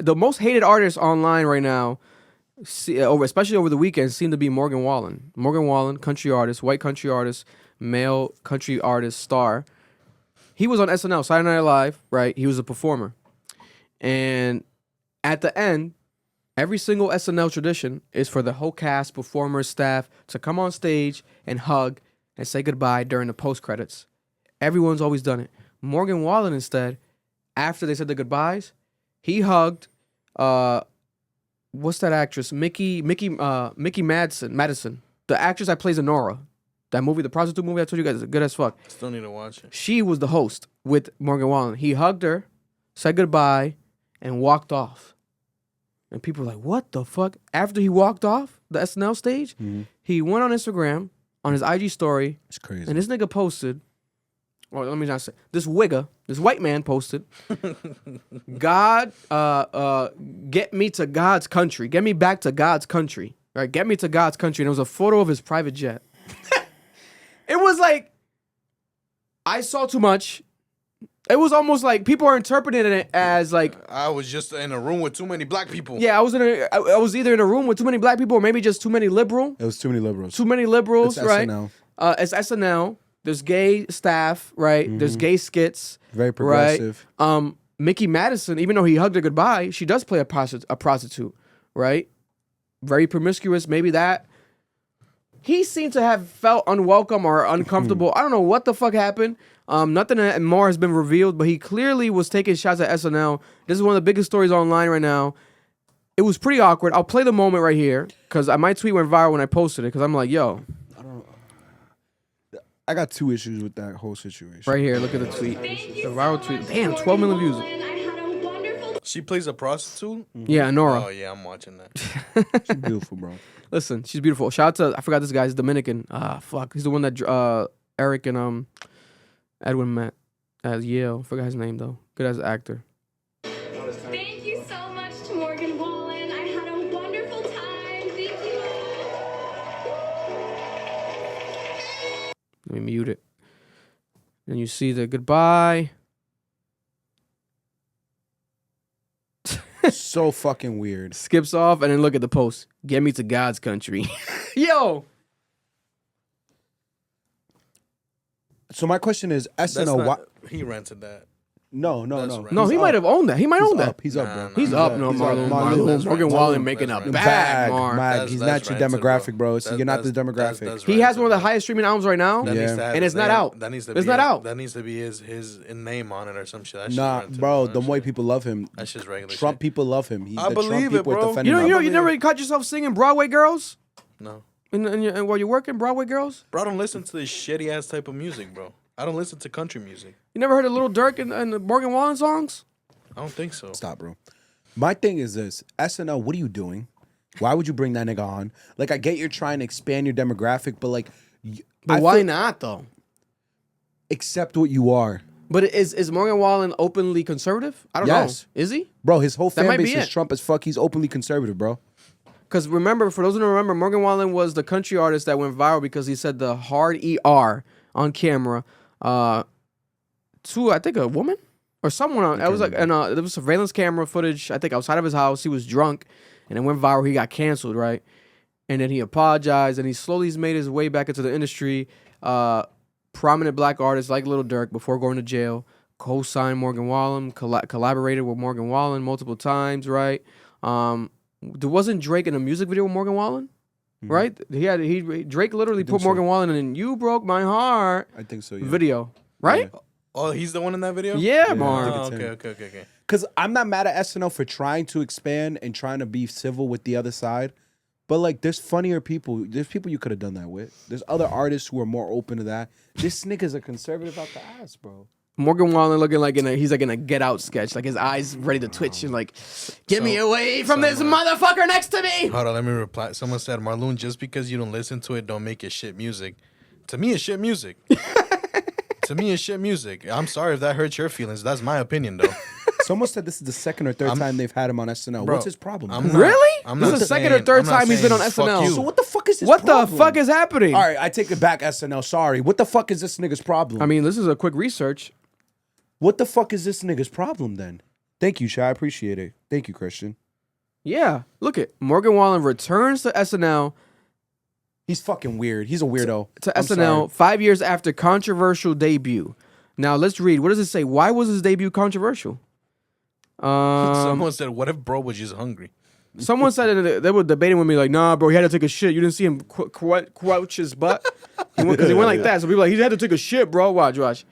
the most hated artist online right now, especially over the weekend, seemed to be Morgan Wallen. Morgan Wallen, country artist, white country artist, male country artist, star. He was on SNL, Saturday Night Live, right? He was a performer. And at the end, every single SNL tradition is for the whole cast, performers, staff to come on stage and hug and say goodbye during the post-credits. Everyone's always done it. Morgan Wallen, instead, after they said the goodbyes, he hugged, what's that actress? Mickey Madison, the actress that plays Honora. That movie, the prostitute movie I told you guys, is good as fuck. Still need to watch it. She was the host with Morgan Wallen. He hugged her, said goodbye, and walked off. And people were like, what the fuck? After he walked off the SNL stage, he went on Instagram, on his IG story. It's crazy. And this nigga posted, well, let me not say, this white man posted, God, get me to God's country. Get me back to God's country. Right? Get me to God's country. And it was a photo of his private jet. It was like, I saw too much. It was almost like people are interpreting it as like, I was just in a room with too many black people. yeah, I was either in a room with too many black people or maybe just too many liberal. It was too many liberals. Too many liberals, It's right? SNL. It's SNL. There's gay staff, right? There's gay skits. Very progressive. Right? Mickey Madison, even though he hugged her goodbye, she does play a prostitute, right? Very promiscuous. Maybe that. He seemed to have felt unwelcome or uncomfortable. I don't know what the fuck happened. Nothing more has been revealed, but he clearly was taking shots at SNL. This is one of the biggest stories online right now. It was pretty awkward. I'll play the moment right here because my tweet went viral when I posted it because I'm like, yo. I got two issues with that whole situation. Right here, look at the tweet. The viral tweet. Damn, 12 million views. She plays a prostitute? Yeah, Nora. Oh, yeah, I'm watching that. She's beautiful, bro. Listen, she's beautiful. Shout out to, I forgot this guy. He's Dominican. Fuck. He's the one that Eric and Edwin met at Yale. Forgot his name, though. Good as an actor. Thank you so much to Morgan Wallen. I had a wonderful time. Thank you. Let me mute it. And you see the goodbye. So fucking weird. Skips off and then look at the post. Get me to God's country. Yo. So my question is, SNL. He rented that. No. No, he might have owned that. He might own that. He's up, bro. He's up. No, Marlon. Morgan Wallen making a bag, Mar. Mag. He's not your demographic, bro. So you're not the demographic. He has one of the highest streaming albums right now. And it's not out. It's not out. That needs to be his name on it or some shit. Nah, bro. The white people love him. That's just regular Trump shit. people love him. I believe it, bro. You never caught yourself singing Broadway Girls? No. And while you're working, Broadway Girls? Bro, I don't listen to this shitty ass type of music, bro. I don't listen to country music. You never heard of Little Dirk and the Morgan Wallen songs? I don't think so. Stop, bro. My thing is this. SNL, what are you doing? Why would you bring that nigga on? Like, I get you're trying to expand your demographic, but like... But why not, though? Accept what you are. But is Morgan Wallen openly conservative? I don't know. Is he? Bro, his whole fan might base be is it. Trump as fuck. He's openly conservative, bro. Because remember, for those who don't remember, Morgan Wallen was the country artist that went viral because he said the hard ER on camera to, I think, a woman or someone. It was like, and there was surveillance camera footage, I think, outside of his house. He was drunk and it went viral. He got canceled, right? And then he apologized and he slowly made his way back into the industry. Prominent black artists like Lil Durk before going to jail co-signed Morgan Wallen, collaborated with Morgan Wallen multiple times, right? Wasn't Drake in a music video with Morgan Wallen? Right? Drake literally put Morgan Wallen in "You Broke My Heart." I think so. Yeah. Video, right? Yeah. Oh, he's the one in that video? Yeah, Mar. Oh, okay. Because I'm not mad at SNL for trying to expand and trying to be civil with the other side. But, like, there's funnier people. There's people you could have done that with. There's other artists who are more open to that. This nigga's a conservative out the ass, bro. Morgan Wallen looking like he's like in a Get Out sketch. Like, his eyes ready to twitch and like, get me away from this motherfucker next to me. Hold on, let me reply. Someone said, Marloon, just because you don't listen to it, don't make it shit music. To me, it's shit music. To me, it's shit music. I'm sorry if that hurts your feelings. That's my opinion, though. Someone said this is the second or third time they've had him on SNL. Bro, What's his problem? Really? I'm This not is the second or saying- third I'm not time he's been on saying fuck SNL. you. So what the fuck is his What problem? the fuck is happening? All right, I take it back, SNL. Sorry. What the fuck is this nigga's problem? I mean, this is a quick research. what the fuck is this nigga's problem then? Thank you, Shy. I appreciate it. Thank you, Christian. Yeah, look at Morgan Wallen returns to SNL He's fucking weird. He's a weirdo. to I'm SNL sorry. 5 years after controversial debut. Now let's read. What does it say? Why was his debut controversial? Someone said, "What if bro was just hungry?" Someone said they were debating with me like, nah, bro, he had to take a shit. You didn't see him crouch his butt because he went like that. So people are like, he had to take a shit, bro. Watch.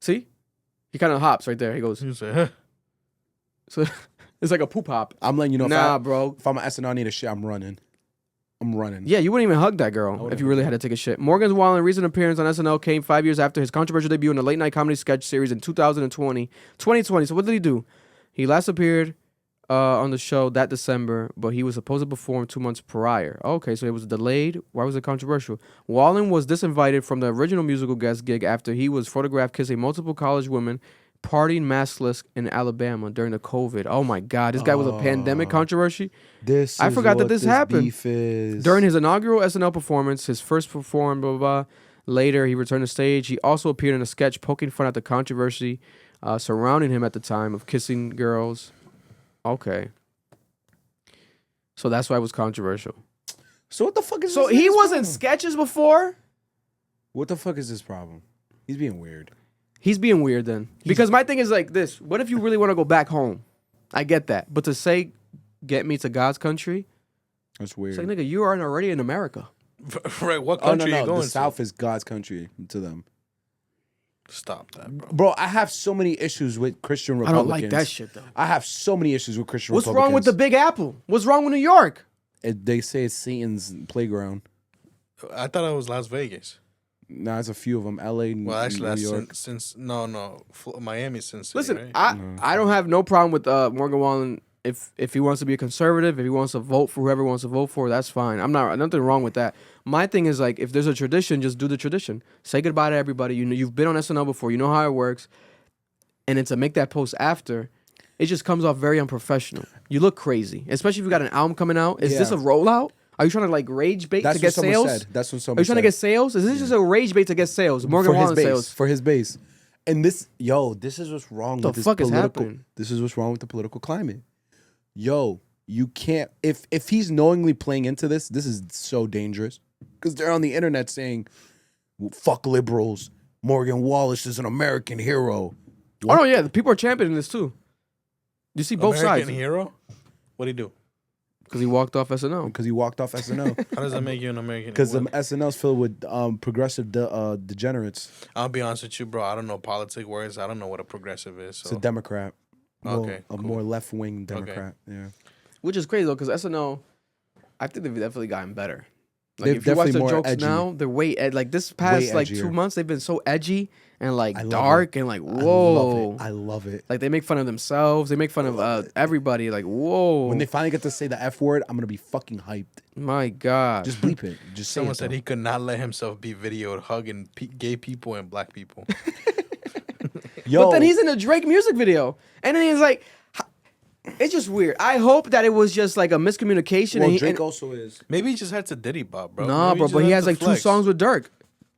See, he kind of hops right there. He goes. He said, huh? So it's like a poop hop. I'm letting you know. Nah, bro. If I'm an SNL, I need a shit. I'm running. Yeah, you wouldn't even hug that girl if you really had to take a shit. Morgan Wallen's recent appearance on SNL came 5 years after his controversial debut in the late night comedy sketch series in 2020. So what did he do? He last appeared on the show that December, but he was supposed to perform 2 months prior. Okay, so it was delayed. Why was it controversial? Wallen was disinvited from the original musical guest gig after he was photographed kissing multiple college women, partying maskless in Alabama during the COVID. Oh my God, this guy was a pandemic controversy. I forgot that this happened. Beef is. During his inaugural SNL performance, his first performed, blah, blah, blah. Later, he returned to stage. He also appeared in a sketch poking fun at the controversy surrounding him at the time of kissing girls. Okay. So that's why it was controversial. So what the fuck is So this he nigga's was in problem? sketches before? What the fuck is his problem? He's being weird. He's being weird then. Because my thing is like this. What if you really want to go back home? I get that. But to say, get me to God's country, That's weird. it's like, nigga, you are already in America. Right, what Oh country no, are you no. going The to? South is God's country to them. Stop that, bro. Bro, I have so many issues with Christian I Republicans. don't like that shit, though. I have so many issues with Christian What's Republicans. wrong with the Big Apple? What's wrong with New York? They say it's Satan's playground. I thought it was Las Vegas. Nah, there's a few of them. L.A., Well, actually, New that's York. since Miami since. Listen, right? I don't have no problem with Morgan Wallen if he wants to be a conservative, if he wants to vote for whoever he wants to vote for, that's fine. Nothing wrong with that. My thing is like if there's a tradition, just do the tradition. Say goodbye to everybody. You know you've been on SNL before. You know how it works. And then to make that post after, it just comes off very unprofessional. You look crazy, especially if you got an album coming out. Is this a rollout? Are you trying to like rage bait That's to get what someone sales? said. That's what someone Are you trying to said. get sales? Is this just a rage bait to get sales? Morgan for his Wallen base, sales. for his base. And this is what's wrong The with this fuck is political. happening? This is what's wrong with the political climate. Yo, you can't if he's knowingly playing into this is so dangerous because they're on the internet saying, well, "Fuck liberals." Morgan Wallace is an American hero. Oh no, yeah, the people are championing this too. You see both American sides hero. What'd he do? because he walked off SNL. Because he walked off SNL. How does that make you an American? Because Well, SNL's filled with progressive degenerates. I'll be honest with you, bro. I don't know politic words. I don't know what a progressive is. It's So a Democrat. Okay, a cool. more left wing Democrat. Yeah. Which is crazy though, because SNL, I think they've definitely gotten better. Like They've if you watch definitely their more jokes edgy. now, they're way like this past like edgier. 2 months, they've been so edgy and like I love dark it. and like I whoa. love it. I love it. Like they make fun of themselves. They make fun of everybody. Like whoa. When they finally get to say the F word, I'm gonna be fucking hyped. My God. Just bleep it. Just say someone it, said though. he could not let himself be videoed hugging gay people and black people. Yo, But then he's in a Drake music video, and then he's like, it's just weird. I hope that it was just like a miscommunication. well, and Drake also is. Maybe he just had to Diddy Bop, bro. nah, Maybe bro, just but he had has to like 2 flex. songs with Dirk.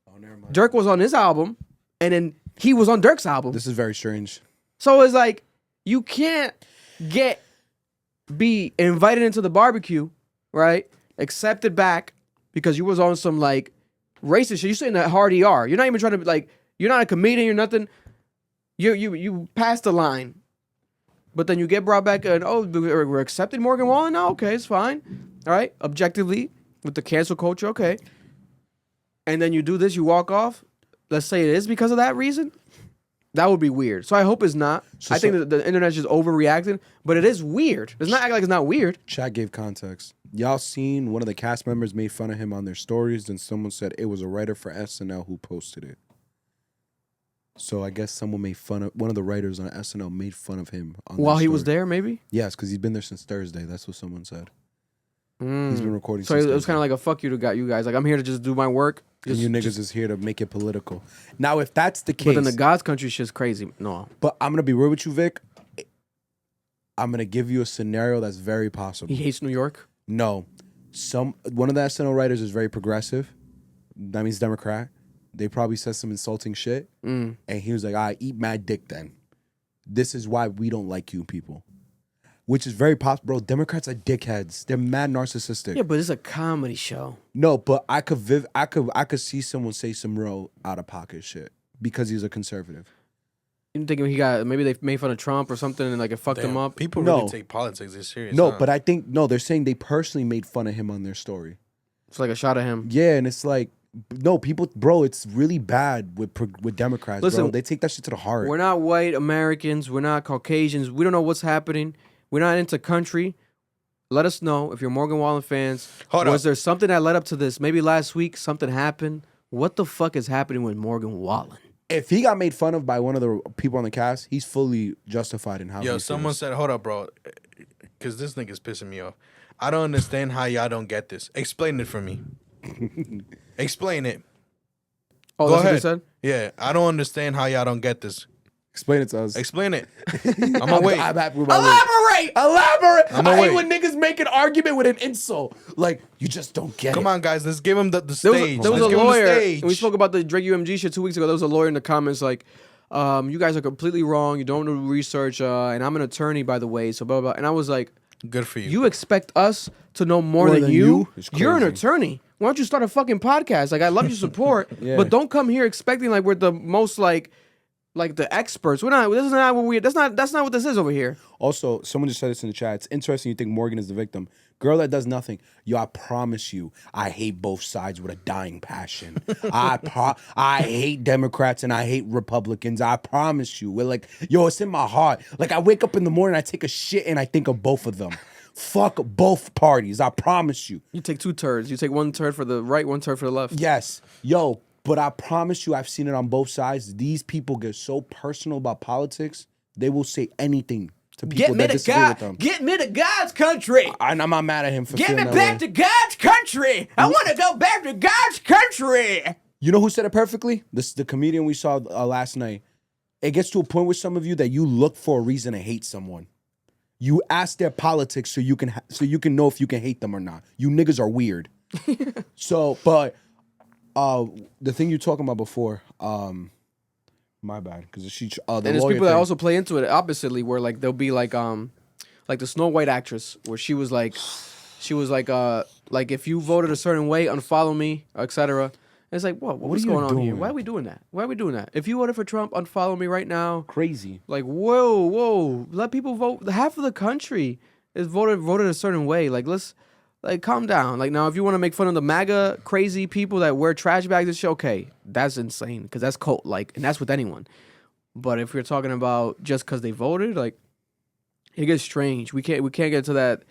Oh, never mind. Dirk was on his album, and then he was on Dirk's album. This is very strange. So it's like you can't be invited into the barbecue, right? Accepted back because you was on some like racist shit. You saying that hard ER. You're not even trying to like. You're not a comedian. You're nothing. You passed the line, but then you get brought back and we're accepting Morgan Wallen now. Okay, it's fine. All right, objectively with the cancel culture, okay. And then you do this. You walk off. Let's say it is because of that reason. That would be weird. So I hope it's not. I think that the internet's just overreacting, but it is weird. It's not acting like it's not weird. Chat gave context. Y'all seen one of the cast members made fun of him on their stories, and someone said it was a writer for SNL who posted it. So I guess someone made fun of one of the writers on SNL made fun of him on While their he was story. there, maybe. Yes, because he's been there since Thursday. That's what someone said. He's been recording. So since it was kind Thursday. of like a fuck you to you guys. Like I'm here to just do my work. And you niggas is here to make it political. Now, if that's the case, But then the God's country shit's crazy. No, but I'm gonna be real with you, Vic. I'm gonna give you a scenario that's very possible. he hates New York. No, one of the SNL writers is very progressive. That means Democrat. They probably said some insulting shit, and he was like, "I eat mad dick then." this is why we don't like you people. Which is very possible. Bro, Democrats are dickheads. They're mad narcissistic. Yeah, but it's a comedy show. No, but I could see someone say some real out of pocket shit because he's a conservative. You thinking maybe they made fun of Trump or something and like it fucked him up? People No. really take politics this serious. No, huh? but I think they're saying they personally made fun of him on their story. It's like a shot at him. Yeah, and it's like, no, people, bro, it's really bad with Democrats, Listen, bro. They take that shit to the heart. We're not white Americans. We're not Caucasians. We don't know what's happening. We're not into country. Let us know if you're Morgan Wallen fans. Was there something that led up to this? Maybe last week something happened. What the fuck is happening with Morgan Wallen? If he got made fun of by one of the people on the cast, he's fully justified in how Yo, he someone feels. said, hold up, bro. Because this nigga's pissing me off. I don't understand how y'all don't get this. Explain it for me. Explain it. Oh, Go that's what ahead. they said? Yeah, I don't understand how y'all don't get this. Explain it to us. Explain it. I'm gonna wait. I'm happy with my wait. Elaborate! I'ma I hate wait. when niggas make an argument with an insult. Like, you just don't get Come it. on, guys. Let's give him the There stage. was a Let's give him the lawyer. stage. And we spoke about the Drake UMG shit 2 weeks ago. There was a lawyer in the comments like, you guys are completely wrong. You don't do research. And I'm an attorney, by the way. So blah, blah, blah. And I was like, Good for you. you expect us to know more than you? It's You're an crazy. attorney. Why don't you start a fucking podcast? Like, I love your support, Yeah. but don't come here expecting like we're the most like the experts. We're not. This is not what we. That's not what this is over here. Also, someone just said this in the chat. It's interesting you think Morgan is the victim. Girl that does nothing. Yo, I promise you, I hate both sides with a dying passion. I hate Democrats and I hate Republicans. I promise you. We're like, yo, it's in my heart. Like, I wake up in the morning, I take a shit, and I think of both of them. Fuck both parties. I promise you. You take two turds. You take one turd for the right, one turd for the left. Yes. Yo, but I promise you, I've seen it on both sides. These people get so personal about politics, they will say anything to people that disagree with them. Get me to God's country. And I'm not mad at him for Get feeling me that back way. to God's country. I want to go back to God's country. You know who said it perfectly? This the comedian we saw last night. It gets to a point with some of you that you look for a reason to hate someone. You ask their politics so you can know if you can hate them or not. You niggas are weird. But the thing you're talking about before, my bad, because she the And there's lawyer people that thing. also play into it oppositely, where like they'll be like the Snow White actress, where she was like if you voted a certain way, unfollow me, etc. It's like, what's are you going on here? doing? Why are we doing that? Why are we doing that? If you voted for Trump, unfollow me right now. Crazy. Like, whoa, let people vote. Half of the country is voted a certain way. Like, let's calm down. Like, now, if you want to make fun of the MAGA crazy people that wear trash bags and shit, okay, that's insane because that's cult like, and that's with anyone. But if you're talking about just because they voted, like, it gets strange. We can't get to that.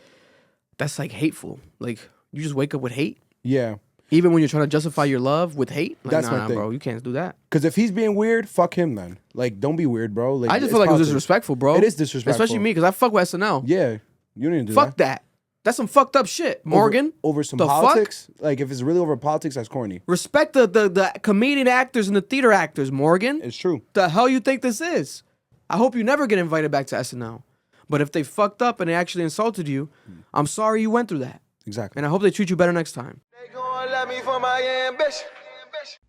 That's like hateful. Like, you just wake up with hate. Yeah. Even when you're trying to justify your love with hate, like, That's my nah, thing. bro, you can't do that. Because if he's being weird, fuck him then. Like, don't be weird, bro. Like, I just it's feel like it was politics. disrespectful, bro. It is disrespectful. Especially me, because I fuck with SNL. Yeah. You didn't do Fuck that. That's some fucked up shit, Morgan. Over some the politics? Like, if it's really over politics, that's corny. Respect the comedian actors and the theater actors, Morgan. It's true. The hell you think this is? I hope you never get invited back to SNL. But if they fucked up and they actually insulted you, I'm sorry you went through that. Exactly. And I hope they treat you better next time. They gon' love me for my ambition.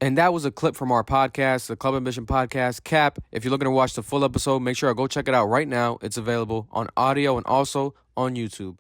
And that was a clip from our podcast, the Club Ambition Podcast. Cap, if you're looking to watch the full episode, make sure to go check it out right now. It's available on audio and also on YouTube.